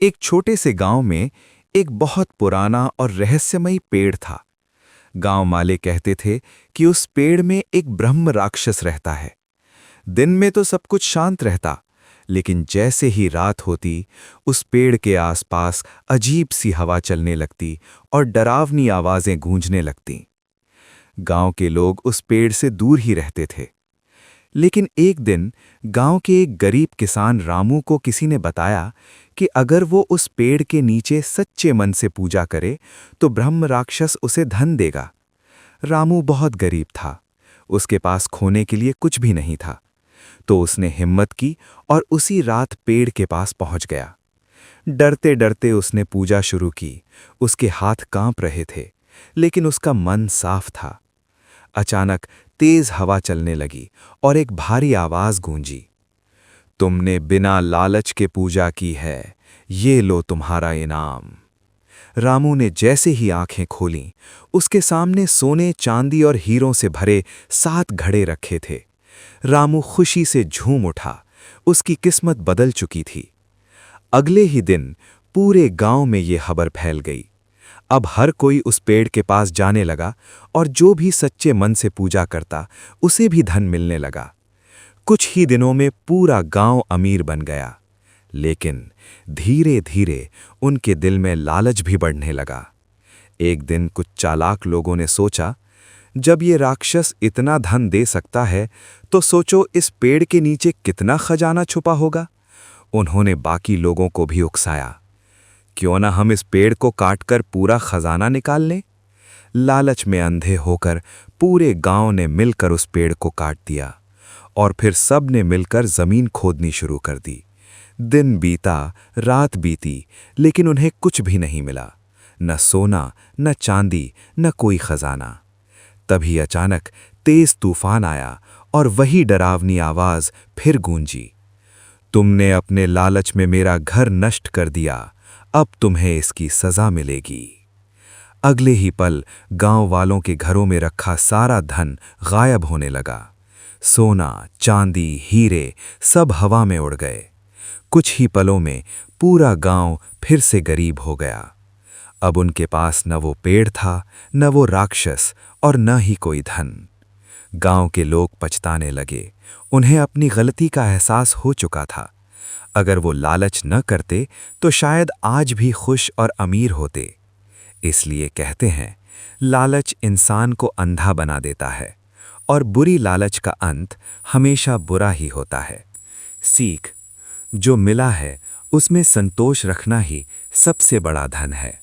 एक छोटे से गांव में एक बहुत पुराना और रहस्यमयी पेड़ था। गांव वाले कहते थे कि उस पेड़ में एक ब्रह्म राक्षस रहता है। दिन में तो सब कुछ शांत रहता, लेकिन जैसे ही रात होती, उस पेड़ के आसपास अजीब सी हवा चलने लगती और डरावनी आवाजें गूंजने लगतीं। गांव के लोग उस पेड़ से दूर ही रहते थे। लेकिन एक दिन गांव के एक गरीब किसान रामू को किसी ने बताया कि अगर वो उस पेड़ के नीचे सच्चे मन से पूजा करे तो ब्रह्म राक्षस उसे धन देगा। रामू बहुत गरीब था, उसके पास खोने के लिए कुछ भी नहीं था। तो उसने हिम्मत की और उसी रात पेड़ के पास पहुंच गया। डरते डरते उसने पूजा शुरू की। उसके हाथ कांप रहे थे, लेकिन उसका मन साफ था। अचानक तेज हवा चलने लगी और एक भारी आवाज गूंजी, तुमने बिना लालच के पूजा की है, ये लो तुम्हारा इनाम। रामू ने जैसे ही आंखें खोलीं, उसके सामने सोने, चांदी और हीरों से भरे 7 घड़े रखे थे। रामू खुशी से झूम उठा, उसकी किस्मत बदल चुकी थी। अगले ही दिन पूरे गांव में ये खबर फैल गई। अब हर कोई उस पेड़ के पास जाने लगा और जो भी सच्चे मन से पूजा करता, उसे भी धन मिलने लगा। कुछ ही दिनों में पूरा गांव अमीर बन गया। लेकिन धीरे धीरे उनके दिल में लालच भी बढ़ने लगा। एक दिन कुछ चालाक लोगों ने सोचा, जब ये राक्षस इतना धन दे सकता है, तो सोचो इस पेड़ के नीचे कितना खजाना छुपा होगा। उन्होंने बाकी लोगों को भी उकसाया, क्यों ना हम इस पेड़ को काटकर पूरा खजाना निकाल लें। लालच में अंधे होकर पूरे गांव ने मिलकर उस पेड़ को काट दिया और फिर सब ने मिलकर जमीन खोदनी शुरू कर दी। दिन बीता, रात बीती, लेकिन उन्हें कुछ भी नहीं मिला, न सोना, न चांदी, न कोई खजाना। तभी अचानक तेज तूफान आया और वही डरावनी आवाज फिर गूंजी, तुमने अपने लालच में मेरा घर नष्ट कर दिया, अब तुम्हें इसकी सजा मिलेगी। अगले ही पल गांव वालों के घरों में रखा सारा धन गायब होने लगा। सोना, चांदी, हीरे सब हवा में उड़ गए। कुछ ही पलों में पूरा गांव फिर से गरीब हो गया। अब उनके पास न वो पेड़ था, न वो राक्षस और न ही कोई धन। गांव के लोग पछताने लगे। उन्हें अपनी गलती का एहसास हो चुका था। अगर वो लालच न करते तो शायद आज भी खुश और अमीर होते। इसलिए कहते हैं, लालच इंसान को अंधा बना देता है और बुरी लालच का अंत हमेशा बुरा ही होता है। सीख, जो मिला है उसमें संतोष रखना ही सबसे बड़ा धन है।